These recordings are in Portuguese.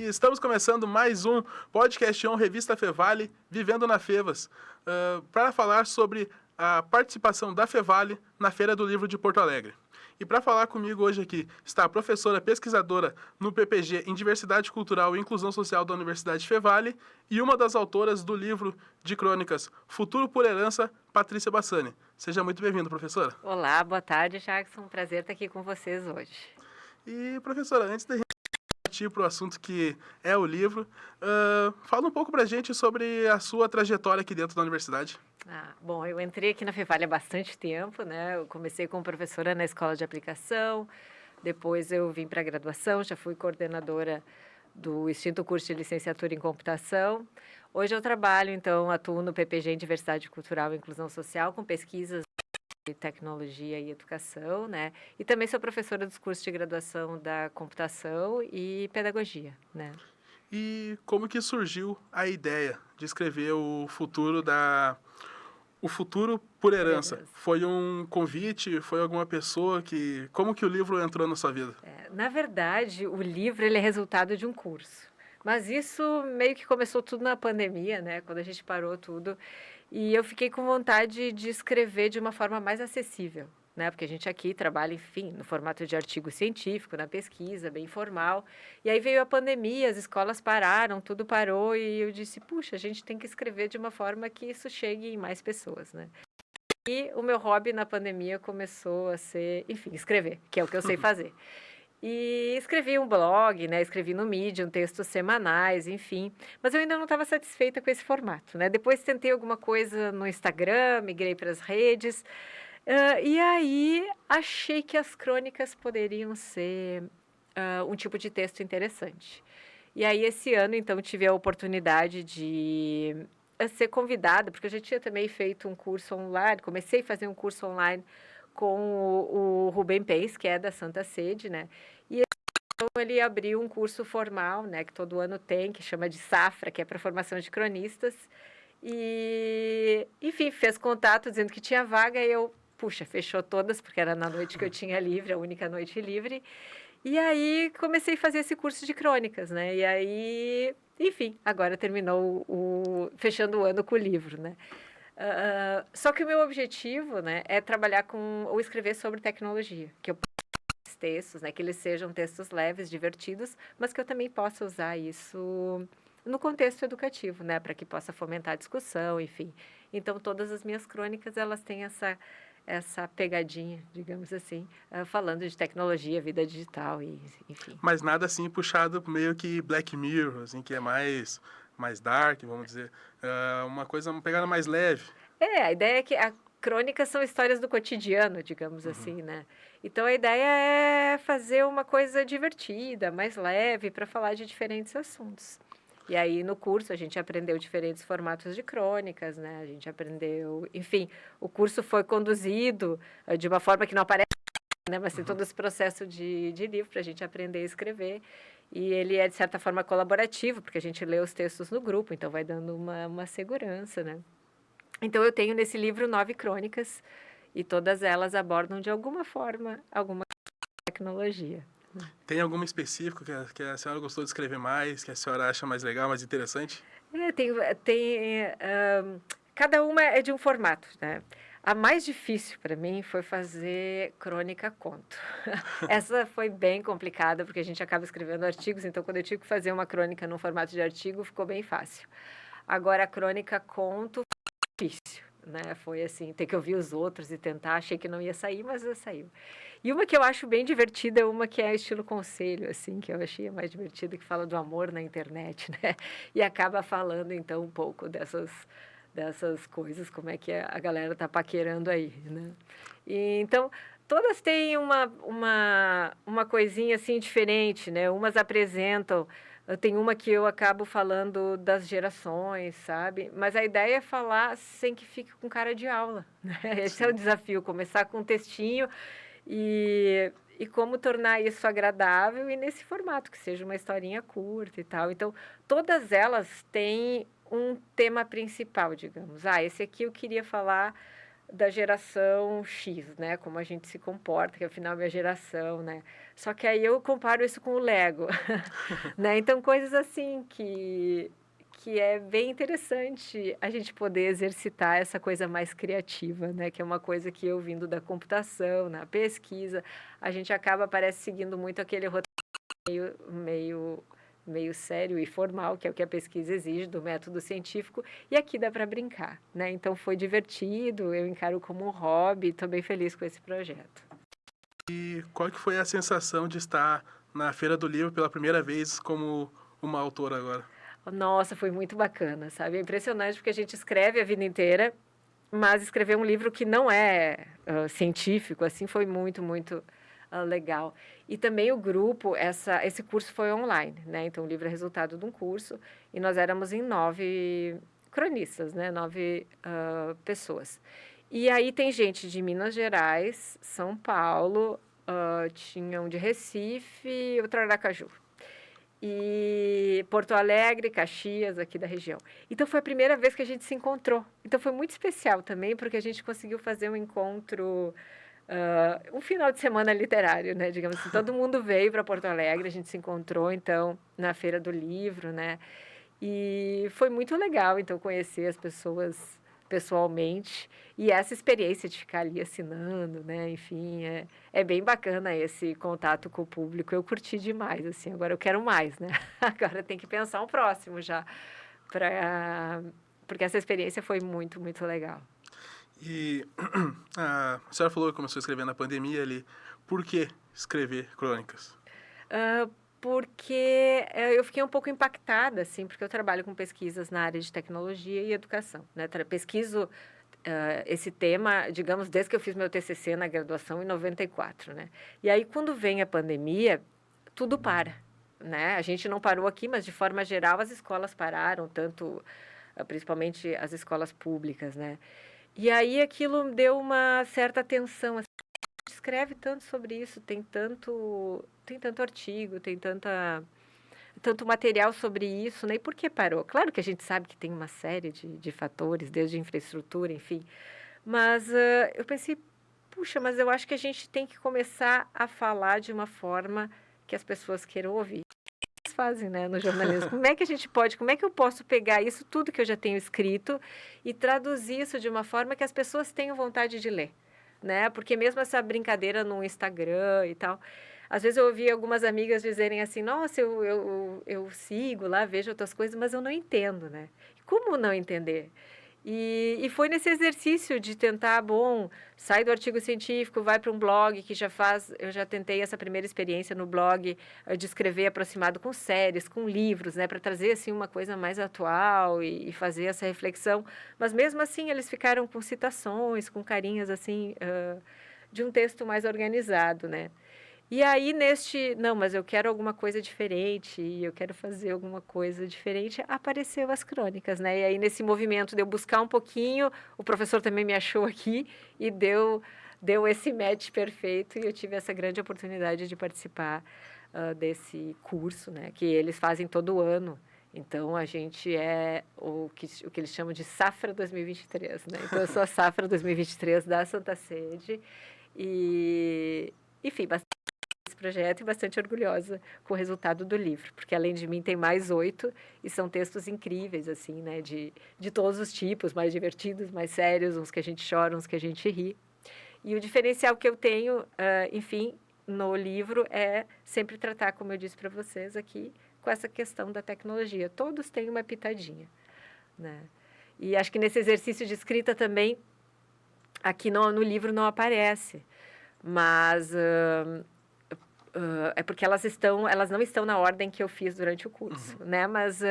estamos começando mais um podcast on Revista Fevale, Vivendo na Fevas, para falar sobre a participação da Fevale na Feira do Livro de Porto Alegre. E para falar comigo hoje aqui está a professora pesquisadora no PPG em Diversidade Cultural e Inclusão Social da Universidade Fevale e uma das autoras do livro de crônicas Futuro por Herança, Patrícia Bassani. Seja muito bem-vinda, professora. Olá, boa tarde, Jackson. Um prazer estar aqui com vocês hoje. E, professora, antes da gente partir para o assunto que é o livro, fala um pouco para a gente sobre a sua trajetória aqui dentro da universidade. Bom, eu entrei aqui na Fevale há bastante tempo, né? Eu comecei como professora na escola de aplicação, depois eu vim para a graduação, já fui coordenadora do extinto curso de licenciatura em computação. Hoje eu trabalho, então, atuo no PPG em Diversidade Cultural e Inclusão Social, com pesquisas de tecnologia e educação, né? E também sou professora dos cursos de graduação da computação e pedagogia, né? E como que surgiu a ideia de escrever o futuro por herança? Foi um convite? Foi alguma pessoa que... Como que o livro entrou na sua vida? Na verdade, o livro ele é resultado de um curso. Mas isso meio que começou tudo na pandemia, né? Quando a gente parou tudo. E eu fiquei com vontade de escrever de uma forma mais acessível, né? Porque a gente aqui trabalha, enfim, no formato de artigo científico, na pesquisa, bem formal. E aí veio a pandemia, as escolas pararam, tudo parou. E eu disse, puxa, a gente tem que escrever de uma forma que isso chegue em mais pessoas, né? E o meu hobby na pandemia começou a ser, enfim, escrever, que é o que eu sei fazer. E escrevi um blog, né? Escrevi no Medium, textos semanais, enfim. Mas eu ainda não estava satisfeita com esse formato, né? Depois tentei alguma coisa no Instagram, migrei para as redes. E aí achei que as crônicas poderiam ser um tipo de texto interessante. E aí esse ano, então, tive a oportunidade de ser convidada, porque eu já tinha também feito um curso online, comecei a fazer um curso online com o Rubem Pens, que é da Santa Sede, né? E então ele abriu um curso formal, né, que todo ano tem, que chama de Safra, que é para formação de cronistas. E, enfim, fez contato dizendo que tinha vaga e eu, puxa, fechou todas, porque era na noite que eu tinha livre, a única noite livre. E aí comecei a fazer esse curso de crônicas, né? E aí, enfim, agora terminou fechando o ano com o livro, né? Só que o meu objetivo, né, é trabalhar com ou escrever sobre tecnologia, que eu textos, né, que eles sejam textos leves, divertidos, mas que eu também possa usar isso no contexto educativo, né, para que possa fomentar a discussão, enfim. Então todas as minhas crônicas elas têm essa pegadinha, digamos assim, falando de tecnologia, vida digital e enfim. Mas nada assim puxado meio que Black Mirror, assim, que é mais dark, vamos dizer, uma pegada mais leve. A ideia é que a crônicas são histórias do cotidiano, digamos assim, né? Então a ideia é fazer uma coisa divertida, mais leve, para falar de diferentes assuntos. E aí no curso a gente aprendeu diferentes formatos de crônicas, né? A gente aprendeu, enfim, o curso foi conduzido de uma forma que não aparece, né? Mas tem todo esse processo de livro para a gente aprender a escrever. E ele é, de certa forma, colaborativo, porque a gente lê os textos no grupo, então vai dando uma segurança, né? Então, eu tenho nesse livro 9 crônicas e todas elas abordam, de alguma forma, alguma tecnologia. Tem alguma específica que a senhora gostou de escrever mais, que a senhora acha mais legal, mais interessante? Cada uma é de um formato, né? A mais difícil para mim foi fazer crônica-conto. Essa foi bem complicada, porque a gente acaba escrevendo artigos, então quando eu tive que fazer uma crônica no formato de artigo, ficou bem fácil. Agora, a crônica-conto foi difícil, né? Foi assim, ter que ouvir os outros e tentar, achei que não ia sair, mas saiu. E uma que eu acho bem divertida é uma que é estilo conselho, assim, que eu achei a mais divertida, que fala do amor na internet, né? E acaba falando, então, um pouco dessas coisas, como é que a galera tá paquerando aí, né? E, então, todas têm uma coisinha, assim, diferente, né? Umas apresentam, tem uma que eu acabo falando das gerações, sabe? Mas a ideia é falar sem que fique com cara de aula, né? Esse é o desafio, começar com um textinho e como tornar isso agradável e nesse formato, que seja uma historinha curta e tal. Então, todas elas têm um tema principal, digamos. Esse aqui eu queria falar da geração X, né? Como a gente se comporta, que afinal é minha geração, né? Só que aí eu comparo isso com o Lego, né? Então, coisas assim que é bem interessante a gente poder exercitar essa coisa mais criativa, né? Que é uma coisa que eu vindo da computação, na pesquisa, a gente acaba, parece, seguindo muito aquele roteiro meio sério e formal, que é o que a pesquisa exige do método científico, e aqui dá para brincar, né? Então foi divertido, eu encaro como um hobby, estou bem feliz com esse projeto. E qual que foi a sensação de estar na Feira do Livro pela primeira vez como uma autora agora? Nossa, foi muito bacana, sabe? É impressionante porque a gente escreve a vida inteira, mas escrever um livro que não é científico, assim, foi muito legal. E também o grupo, esse curso foi online, né? Então, o livro é resultado de um curso e nós éramos em 9 cronistas, né? 9 pessoas. E aí tem gente de Minas Gerais, São Paulo, tinham de Recife e outro Aracaju. E Porto Alegre, Caxias, aqui da região. Então, foi a primeira vez que a gente se encontrou. Então, foi muito especial também, porque a gente conseguiu fazer um encontro, um final de semana literário, né? Digamos assim, todo mundo veio para Porto Alegre, a gente se encontrou, então, na Feira do Livro, né? E foi muito legal, então, conhecer as pessoas pessoalmente e essa experiência de ficar ali assinando, né? Enfim, é bem bacana esse contato com o público. Eu curti demais, assim. Agora eu quero mais, né? Agora tem que pensar um próximo já, porque essa experiência foi muito legal. E a senhora falou que começou a escrever na pandemia ali. Por que escrever crônicas? Porque eu fiquei um pouco impactada, assim, porque eu trabalho com pesquisas na área de tecnologia e educação, né? Pesquiso esse tema, digamos, desde que eu fiz meu TCC na graduação em 94, né? E aí, quando vem a pandemia, tudo para, né? A gente não parou aqui, mas, de forma geral, as escolas pararam, tanto, principalmente as escolas públicas, né? E aí, aquilo deu uma certa tensão, assim, escreve tanto sobre isso, tem tanto artigo, tem tanto material sobre isso, né? E por que parou? Claro que a gente sabe que tem uma série de fatores, desde infraestrutura, enfim. Mas eu pensei, puxa, mas eu acho que a gente tem que começar a falar de uma forma que as pessoas queiram ouvir. Eles fazem, né, no jornalismo. Como é que a gente pode, como é que eu posso pegar isso tudo que eu já tenho escrito e traduzir isso de uma forma que as pessoas tenham vontade de ler? Né? Porque mesmo essa brincadeira no Instagram e tal, às vezes eu ouvi algumas amigas dizerem assim, nossa, eu sigo lá, vejo outras coisas, mas eu não entendo, né? Como não entender? E foi nesse exercício de tentar, bom, sai do artigo científico, vai para um blog que eu já tentei essa primeira experiência no blog de escrever aproximado com séries, com livros, né, para trazer assim uma coisa mais atual e fazer essa reflexão. Mas mesmo assim eles ficaram com citações, com carinhas assim de um texto mais organizado, né? E aí, não, mas eu quero alguma coisa diferente, e eu quero fazer alguma coisa diferente, apareceu as crônicas, né? E aí, nesse movimento de eu buscar um pouquinho, o professor também me achou aqui e deu esse match perfeito, e eu tive essa grande oportunidade de participar desse curso, né? Que eles fazem todo ano. Então, a gente é o que eles chamam de Safra 2023, né? Então, eu sou a Safra 2023 da Santa Sede e, enfim, esse projeto e bastante orgulhosa com o resultado do livro, porque além de mim tem mais 8 e são textos incríveis, assim, né, de todos os tipos, mais divertidos, mais sérios, uns que a gente chora, uns que a gente ri. E o diferencial que eu tenho, enfim, no livro é sempre tratar, como eu disse para vocês aqui, com essa questão da tecnologia. Todos têm uma pitadinha, né? E acho que nesse exercício de escrita também, aqui no livro não aparece, mas é porque elas não estão na ordem que eu fiz durante o curso, né? Mas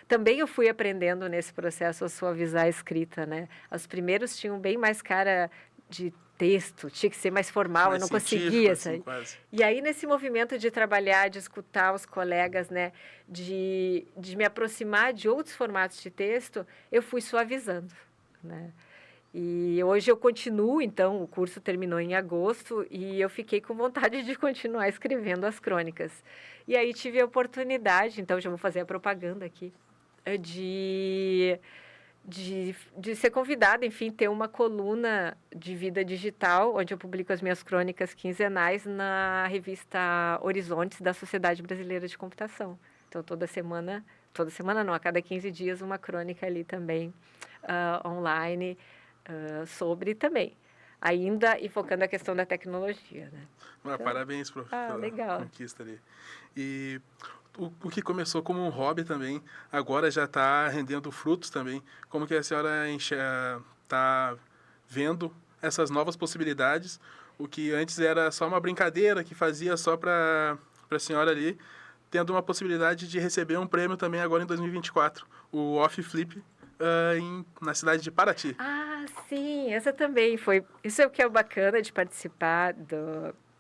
também eu fui aprendendo nesse processo a suavizar a escrita, né? Os primeiros tinham bem mais cara de texto, tinha que ser mais formal, eu não conseguia sair. Quase. E aí, nesse movimento de trabalhar, de escutar os colegas, né? De me aproximar de outros formatos de texto, eu fui suavizando, né? E hoje eu continuo, então, o curso terminou em agosto e eu fiquei com vontade de continuar escrevendo as crônicas. E aí tive a oportunidade, então já vou fazer a propaganda aqui, de de ser convidada, enfim, ter uma coluna de vida digital, onde eu publico as minhas crônicas quinzenais na revista Horizontes da Sociedade Brasileira de Computação. Então, toda semana não, a cada 15 dias, uma crônica ali também online sobre também. Ainda e focando a questão da tecnologia, né? Então, parabéns pela legal. conquista ali. E o que começou como um hobby também, agora já está rendendo frutos também. Como que a senhora está vendo essas novas possibilidades? O que antes era só uma brincadeira que fazia só para a senhora ali, tendo uma possibilidade de receber um prêmio também agora em 2024, o Off Flip, na cidade de Paraty. Ah, sim, essa também foi. Isso é o que é bacana de participar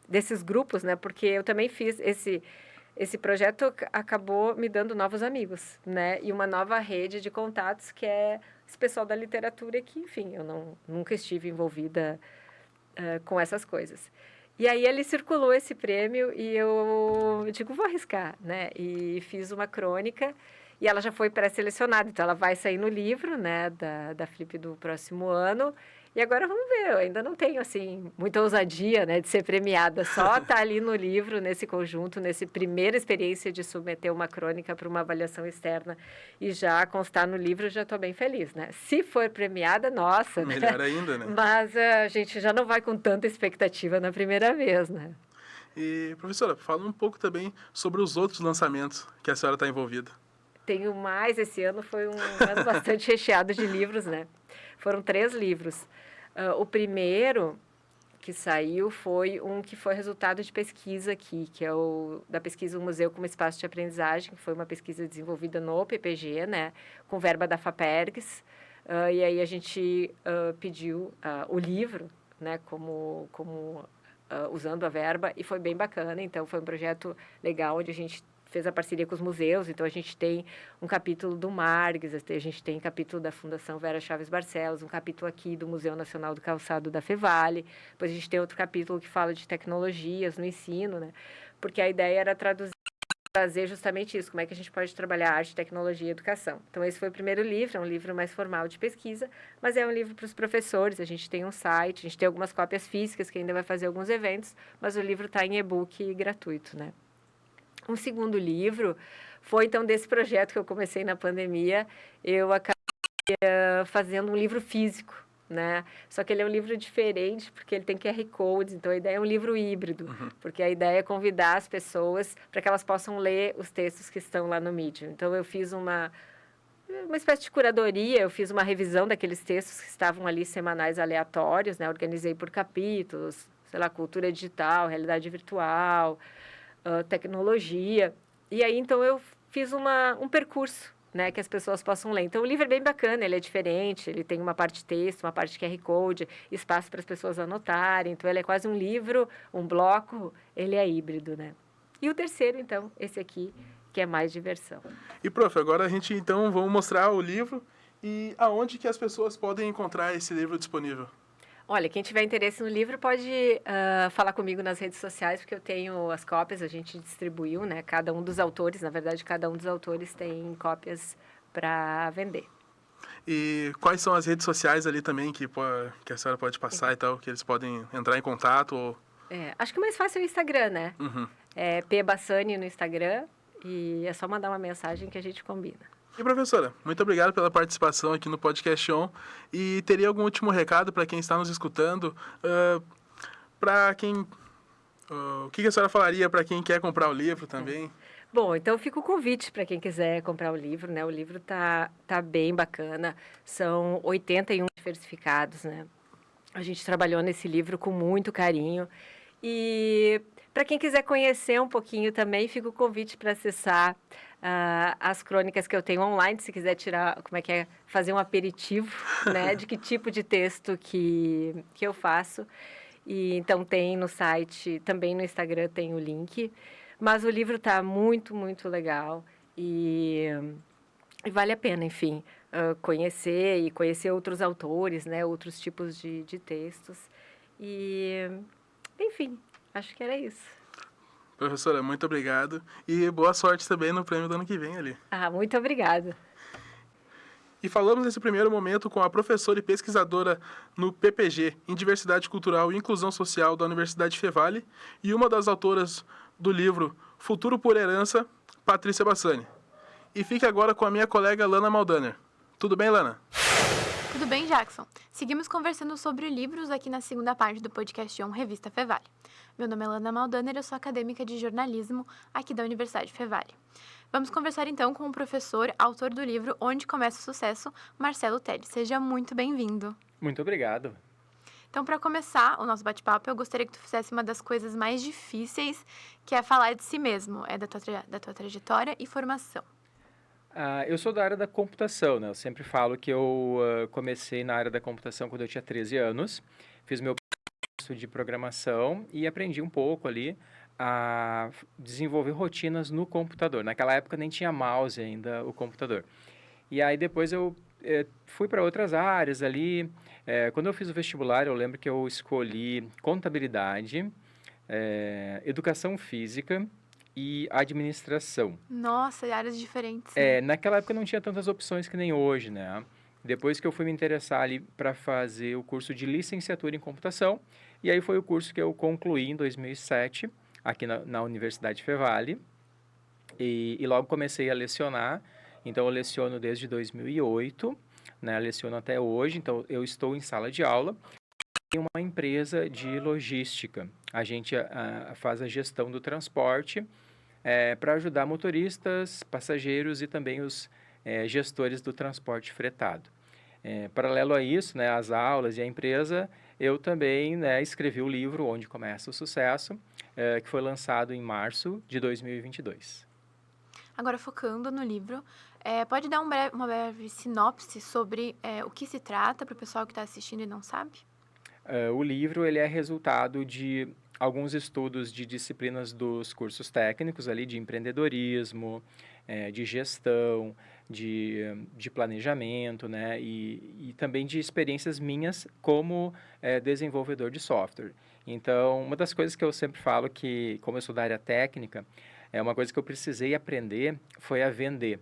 desses grupos, né? Porque eu também fiz esse projeto, acabou me dando novos amigos, né? E uma nova rede de contatos que é esse pessoal da literatura que, enfim, eu nunca estive envolvida com essas coisas. E aí ele circulou esse prêmio e eu digo, vou arriscar, né? E fiz uma crônica. E ela já foi pré-selecionada, então ela vai sair no livro, né, da Flip do próximo ano. E agora vamos ver, eu ainda não tenho, assim, muita ousadia, né, de ser premiada. Só tá ali no livro, nesse conjunto, nessa primeira experiência de submeter uma crônica para uma avaliação externa e já constar no livro, eu já estou bem feliz, né? Se for premiada, nossa, melhor né? ainda, né? Mas a gente já não vai com tanta expectativa na primeira vez, né? E, professora, fala um pouco também sobre os outros lançamentos que a senhora está envolvida. Tenho mais, esse ano foi um ano bastante recheado de livros, né? Foram 3 livros. O primeiro que saiu foi um que foi resultado de pesquisa aqui, que é da pesquisa O Museu como Espaço de Aprendizagem, que foi uma pesquisa desenvolvida no PPG, né? Com verba da FAPERGS. E aí a gente pediu o livro, né? Usando a verba, e foi bem bacana. Então, foi um projeto legal, onde a gente fez a parceria com os museus, então a gente tem um capítulo do Margs, a gente tem capítulo da Fundação Vera Chaves Barcelos, um capítulo aqui do Museu Nacional do Calçado da Fevale, depois a gente tem outro capítulo que fala de tecnologias no ensino, né? Porque a ideia era trazer justamente isso, como é que a gente pode trabalhar arte, tecnologia e educação. Então, esse foi o primeiro livro, é um livro mais formal de pesquisa, mas é um livro para os professores, a gente tem um site, a gente tem algumas cópias físicas que ainda vai fazer alguns eventos, mas o livro está em e-book gratuito, né? Um segundo livro foi, então, desse projeto que eu comecei na pandemia, eu acabei fazendo um livro físico, né? Só que ele é um livro diferente, porque ele tem QR Codes, então a ideia é um livro híbrido, porque a ideia é convidar as pessoas para que elas possam ler os textos que estão lá no Medium. Então, eu fiz uma espécie de curadoria, eu fiz uma revisão daqueles textos que estavam ali semanais aleatórios, né? Organizei por capítulos, sei lá, cultura digital, realidade virtual, tecnologia. E aí, então, eu fiz um percurso, né, que as pessoas possam ler. Então, o livro é bem bacana, ele é diferente, ele tem uma parte texto, uma parte QR Code, espaço para as pessoas anotarem. Então, ele é quase um livro, um bloco, ele é híbrido, né? E o terceiro, então, esse aqui, que é mais diversão. E, prof, agora a gente, então, vamos mostrar o livro e aonde que as pessoas podem encontrar esse livro disponível. Olha, quem tiver interesse no livro pode falar comigo nas redes sociais, porque eu tenho as cópias, a gente distribuiu, né? Cada um dos autores, na verdade, cada um dos autores tem cópias para vender. E quais são as redes sociais ali também que a senhora pode passar e tal, que eles podem entrar em contato? Ou... acho que o mais fácil é o Instagram, né? É P. Bassani no Instagram, e é só mandar uma mensagem que a gente combina. E, professora, muito obrigado pela participação aqui no Podcast On. E teria algum último recado para quem está nos escutando? Para quem... o que a senhora falaria para quem quer comprar o livro também? Bom, então fica o convite para quem quiser comprar o livro, né? O livro tá bem bacana. São 81 diversificados, né? A gente trabalhou nesse livro com muito carinho. E para quem quiser conhecer um pouquinho também, fica o convite para acessar as crônicas que eu tenho online, se quiser tirar, fazer um aperitivo, né, de que tipo de texto que eu faço. E então tem no site, também no Instagram tem o link. Mas o livro está muito, muito legal e vale a pena, enfim, conhecer outros autores, né, outros tipos de textos. E, enfim, acho que era isso. Professora, muito obrigado. E boa sorte também no prêmio do ano que vem ali. Muito obrigada. E falamos nesse primeiro momento com a professora e pesquisadora no PPG, em Diversidade Cultural e Inclusão Social da Universidade Fevale, e uma das autoras do livro Futuro por Herança, Patrícia Bassani. E fique agora com a minha colega Lana Maldaner. Tudo bem, Lana? Tudo bem, Jackson? Seguimos conversando sobre livros aqui na segunda parte do podcast On Revista Fevale. Meu nome é Lana Maldaner, eu sou acadêmica de jornalismo aqui da Universidade Fevale. Vamos conversar então com o professor, autor do livro Onde Começa o Sucesso, Marcelo Telles. Seja muito bem-vindo. Muito obrigado. Então, para começar o nosso bate-papo, eu gostaria que tu fizesse uma das coisas mais difíceis, que é falar de si mesmo, da tua trajetória e formação. Eu sou da área da computação, né? Eu sempre falo que eu comecei na área da computação quando eu tinha 13 anos. Fiz meu curso de programação e aprendi um pouco ali a desenvolver rotinas no computador. Naquela época nem tinha mouse ainda o computador. E aí depois eu fui para outras áreas ali. Quando eu fiz o vestibular, eu lembro que eu escolhi contabilidade, educação física e administração. Nossa, áreas diferentes. Né? Naquela época não tinha tantas opções que nem hoje, né? Depois que eu fui me interessar ali para fazer o curso de licenciatura em computação, e aí foi o curso que eu concluí em 2007, aqui na Universidade Fevale, e logo comecei a lecionar. Então eu leciono desde 2008, né? Leciono até hoje, então eu estou em sala de aula. Tem uma empresa de logística. A gente faz a gestão do transporte para ajudar motoristas, passageiros e também os gestores do transporte fretado. Paralelo a isso, né, as aulas e a empresa, eu também escrevi o livro Onde Começa o Sucesso, que foi lançado em março de 2022. Agora, focando no livro, pode dar uma breve sinopse sobre o que se trata para o pessoal que está assistindo e não sabe? O livro ele é resultado de alguns estudos de disciplinas dos cursos técnicos ali de empreendedorismo, de gestão, de planejamento, né? E também de experiências minhas como desenvolvedor de software. Então, uma das coisas que eu sempre falo que, como eu sou da área técnica, uma coisa que eu precisei aprender foi a vender.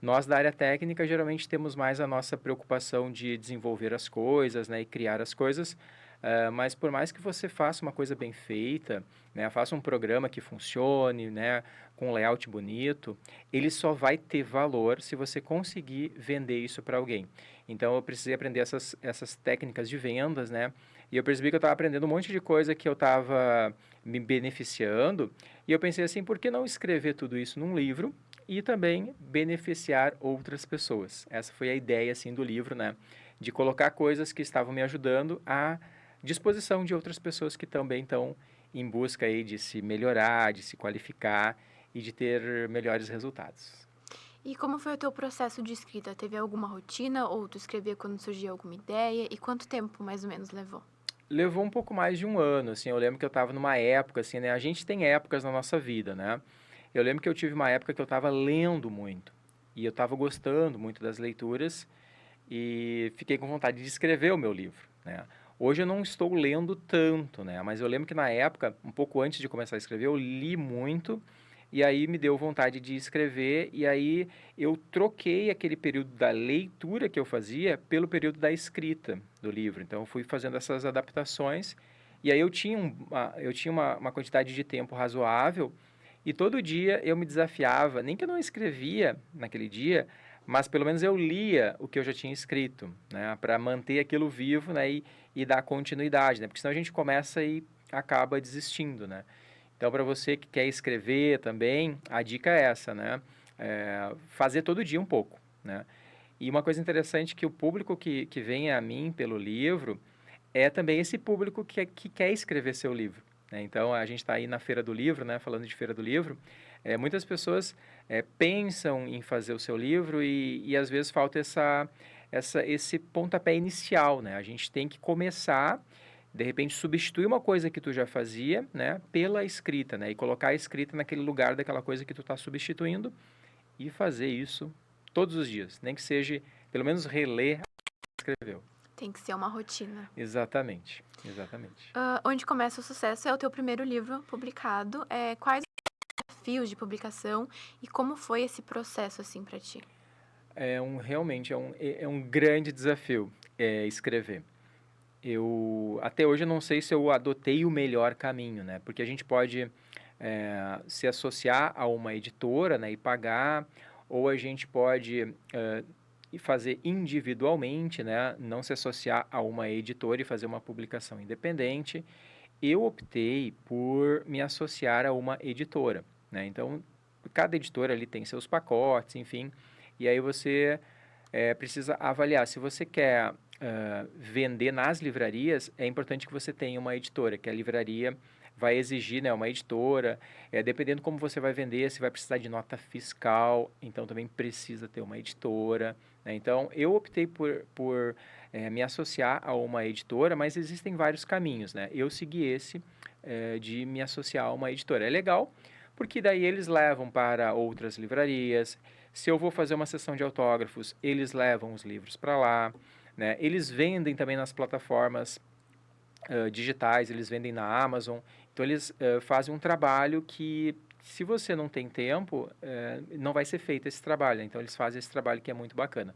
Nós, da área técnica, geralmente temos mais a nossa preocupação de desenvolver as coisas, né, e criar as coisas, mas por mais que você faça uma coisa bem feita, né, faça um programa que funcione, né, com um layout bonito, ele só vai ter valor se você conseguir vender isso para alguém. Então, eu precisei aprender essas técnicas de vendas, né, e eu percebi que eu estava aprendendo um monte de coisa que eu estava me beneficiando, e eu pensei assim, por que não escrever tudo isso num livro e também beneficiar outras pessoas? Essa foi a ideia, assim, do livro, né, de colocar coisas que estavam me ajudando à disposição de outras pessoas que também estão em busca aí de se melhorar, de se qualificar e de ter melhores resultados. E como foi o teu processo de escrita? Teve alguma rotina ou tu escrevia quando surgia alguma ideia? E quanto tempo mais ou menos levou? Levou um pouco mais de um ano, assim, eu lembro que eu estava numa época, assim, né, a gente tem épocas na nossa vida, né, eu lembro que eu tive uma época que eu estava lendo muito, e eu estava gostando muito das leituras, e fiquei com vontade de escrever o meu livro, né. Hoje eu não estou lendo tanto, né, mas eu lembro que na época, um pouco antes de começar a escrever, eu li muito, e aí me deu vontade de escrever, e aí eu troquei aquele período da leitura que eu fazia pelo período da escrita do livro. Então, eu fui fazendo essas adaptações, e aí eu tinha uma quantidade de tempo razoável, e todo dia eu me desafiava, nem que eu não escrevia naquele dia, mas pelo menos eu lia o que eu já tinha escrito, né, para manter aquilo vivo, né, e dar continuidade, né, porque senão a gente começa e acaba desistindo, né. Então, para você que quer escrever também, a dica é essa, né? Fazer todo dia um pouco, né? E uma coisa interessante que o público que vem a mim pelo livro é também esse público que quer escrever seu livro, né? Então, a gente está aí na Feira do Livro, né? Falando de Feira do Livro, muitas pessoas pensam em fazer o seu livro e às vezes falta esse pontapé inicial, né? A gente tem que começar, de repente substituir uma coisa que tu já fazia, né, pela escrita, né, e colocar a escrita naquele lugar daquela coisa que tu está substituindo e fazer isso todos os dias, nem que seja, pelo menos reler o que escreveu. Tem que ser uma rotina. Exatamente, exatamente. Onde Começa o Sucesso é o teu primeiro livro publicado. Quais os desafios de publicação e como foi esse processo, assim, para ti? Realmente é um grande desafio escrever. Até hoje eu não sei se eu adotei o melhor caminho, né? Porque a gente pode se associar a uma editora, né, e pagar, ou a gente pode fazer individualmente, né, não se associar a uma editora e fazer uma publicação independente. Eu optei por me associar a uma editora, né? Então, cada editora ali tem seus pacotes, enfim, e aí você precisa avaliar. Se você quer vender nas livrarias, é importante que você tenha uma editora, que a livraria vai exigir, né, uma editora, dependendo como você vai vender, se vai precisar de nota fiscal, então também precisa ter uma editora, né? Então, eu optei por me associar a uma editora, mas existem vários caminhos, né? Eu segui esse de me associar a uma editora. É legal, porque daí eles levam para outras livrarias. Se eu vou fazer uma sessão de autógrafos, eles levam os livros para lá, né? Eles vendem também nas plataformas digitais, eles vendem na Amazon. Então, eles fazem um trabalho que, se você não tem tempo, não vai ser feito esse trabalho. Então, eles fazem esse trabalho que é muito bacana.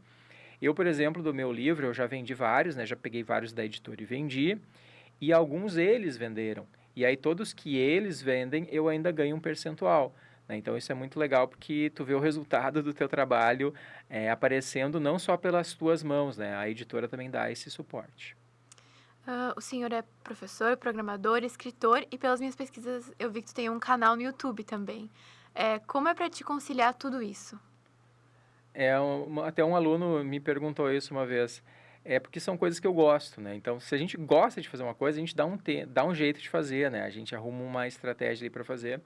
Eu, por exemplo, do meu livro, eu já vendi vários, né? Já peguei vários da editora e vendi. E alguns eles venderam. E aí, todos que eles vendem, eu ainda ganho um percentual, né? Então, isso é muito legal, porque tu vê o resultado do teu trabalho aparecendo não só pelas tuas mãos, né? A editora também dá esse suporte. O senhor é professor, programador, escritor e pelas minhas pesquisas eu vi que tu tem um canal no YouTube também. Como é para te conciliar tudo isso? Até um aluno me perguntou isso uma vez. Porque são coisas que eu gosto, né? Então, se a gente gosta de fazer uma coisa, a gente dá um jeito de fazer, né? A gente arruma uma estratégia ali para fazer.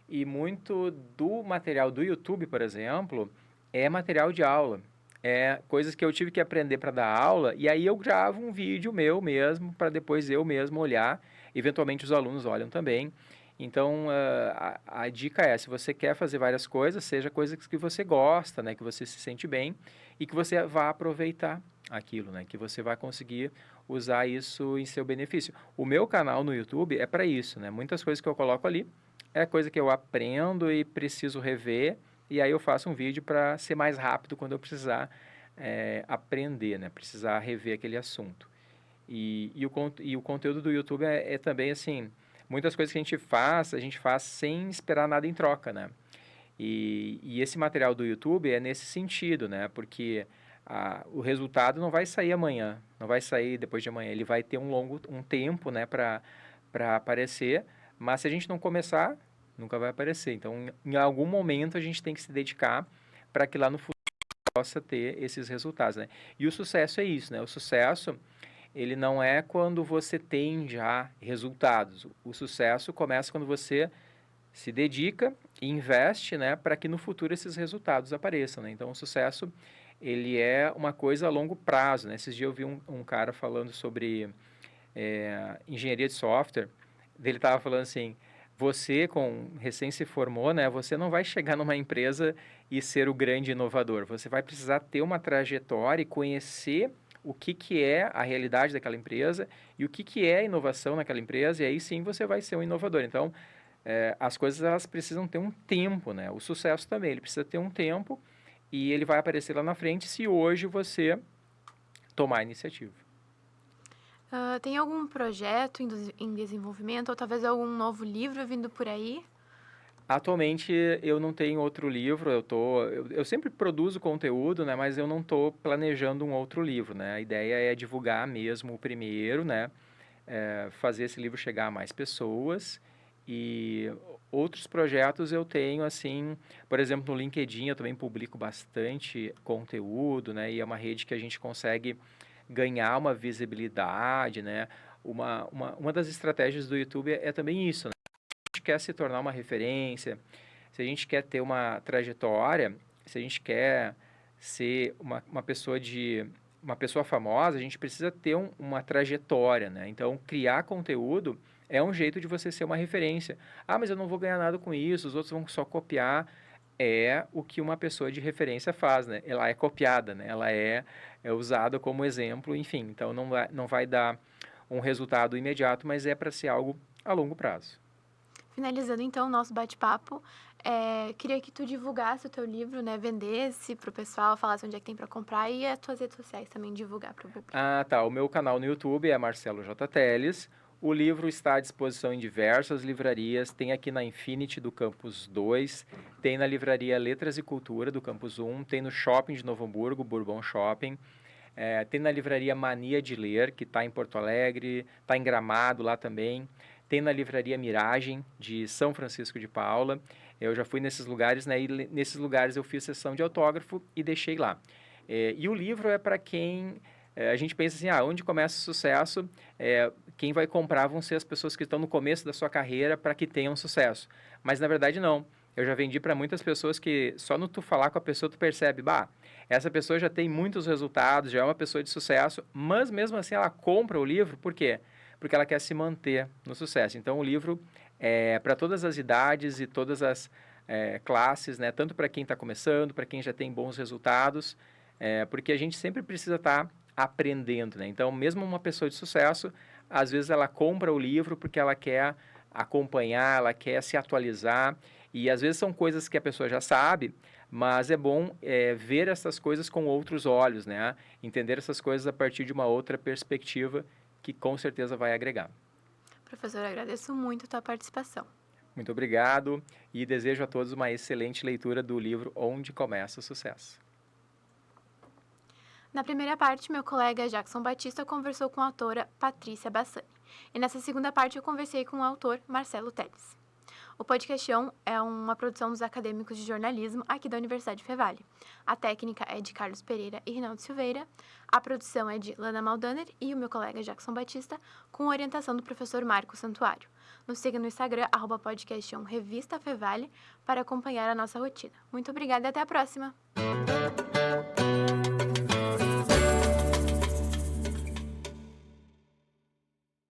E muito do material do YouTube, por exemplo, é material de aula. É coisas que eu tive que aprender para dar aula, e aí eu gravo um vídeo meu mesmo, para depois eu mesmo olhar. Eventualmente os alunos olham também. Então, a dica é, se você quer fazer várias coisas, seja coisas que você gosta, né, que você se sente bem, e que você vá aproveitar aquilo, né, que você vai conseguir usar isso em seu benefício. O meu canal no YouTube é para isso, né? Muitas coisas que eu coloco ali é coisa que eu aprendo e preciso rever, e aí eu faço um vídeo para ser mais rápido quando eu precisar aprender, né? Precisar rever aquele assunto. E o conteúdo do YouTube é também, assim, muitas coisas que a gente faz sem esperar nada em troca, né? E esse material do YouTube é nesse sentido, né? Porque o resultado não vai sair amanhã, não vai sair depois de amanhã, ele vai ter um tempo, né, para aparecer, mas se a gente não começar, nunca vai aparecer. Então, em algum momento, a gente tem que se dedicar para que lá no futuro possa ter esses resultados, né? E o sucesso é isso, né? O sucesso, ele não é quando você tem já resultados. O sucesso começa quando você se dedica e investe, né, para que no futuro esses resultados apareçam, né? Então, o sucesso, ele é uma coisa a longo prazo, né? Esses dias eu vi um cara falando sobre engenharia de software. Ele estava falando assim, você, recém se formou, né, você não vai chegar numa empresa e ser o grande inovador. Você vai precisar ter uma trajetória e conhecer o que é a realidade daquela empresa e o que é a inovação naquela empresa, e aí sim você vai ser um inovador. Então, as coisas elas precisam ter um tempo, né? O sucesso também, ele precisa ter um tempo e ele vai aparecer lá na frente se hoje você tomar a iniciativa. Tem algum projeto em desenvolvimento ou talvez algum novo livro vindo por aí? Atualmente eu não tenho outro livro, eu sempre produzo conteúdo, né, mas eu não estou planejando um outro livro, né? A ideia é divulgar mesmo o primeiro, né, fazer esse livro chegar a mais pessoas, e outros projetos eu tenho, assim, por exemplo, no LinkedIn eu também publico bastante conteúdo, né, e é uma rede que a gente consegue ganhar uma visibilidade, né? Uma das estratégias do YouTube é também isso, né? Se a gente quer se tornar uma referência, se a gente quer ter uma trajetória, se a gente quer ser uma pessoa famosa, a gente precisa ter uma trajetória, né? Então, criar conteúdo é um jeito de você ser uma referência. Ah, mas eu não vou ganhar nada com isso, os outros vão só copiar. É o que uma pessoa de referência faz, né? Ela é copiada, né? Ela é usada como exemplo, enfim. Então, não vai dar um resultado imediato, mas é para ser algo a longo prazo. Finalizando, então, o nosso bate-papo, Queria que tu divulgasse o teu livro, né? Vendesse pro pessoal, falasse onde é que tem para comprar e as tuas redes sociais também divulgar para o público. Ah, tá. O meu canal no YouTube é Marcelo J. Teles. O livro está à disposição em diversas livrarias. Tem aqui na Infinity do Campus 2, tem na livraria Letras e Cultura do Campus 1, tem no Shopping de Novo Hamburgo, Bourbon Shopping. Tem na livraria Mania de Ler, que está em Porto Alegre, está em Gramado lá também. Tem na livraria Miragem, de São Francisco de Paula. Eu já fui nesses lugares, né? E nesses lugares eu fiz sessão de autógrafo e deixei lá. E o livro é para quem... a gente pensa assim, onde começa o sucesso, quem vai comprar vão ser as pessoas que estão no começo da sua carreira para que tenham sucesso. Mas, na verdade, não. Eu já vendi para muitas pessoas que só no tu falar com a pessoa tu percebe, essa pessoa já tem muitos resultados, já é uma pessoa de sucesso, mas mesmo assim ela compra o livro, por quê? Porque ela quer se manter no sucesso. Então, o livro é para todas as idades e todas as classes, né? Tanto para quem está começando, para quem já tem bons resultados, porque a gente sempre precisa estar aprendendo, né? Então, mesmo uma pessoa de sucesso, às vezes ela compra o livro porque ela quer acompanhar, ela quer se atualizar, e às vezes são coisas que a pessoa já sabe, mas é bom ver essas coisas com outros olhos, né? Entender essas coisas a partir de uma outra perspectiva que com certeza vai agregar. Professor, agradeço muito a tua participação. Muito obrigado e desejo a todos uma excelente leitura do livro Onde Começa o Sucesso. Na primeira parte, meu colega Jackson Batista conversou com a autora Patrícia Bassani. E nessa segunda parte, eu conversei com o autor Marcelo Teles. O Podcast On é uma produção dos acadêmicos de jornalismo aqui da Universidade Fevale. A técnica é de Carlos Pereira e Rinaldo Silveira. A produção é de Lana Maldaner e o meu colega Jackson Batista, com orientação do professor Marco Santuário. Nos siga no Instagram, @podcaston Revista Fevale, para acompanhar a nossa rotina. Muito obrigada e até a próxima!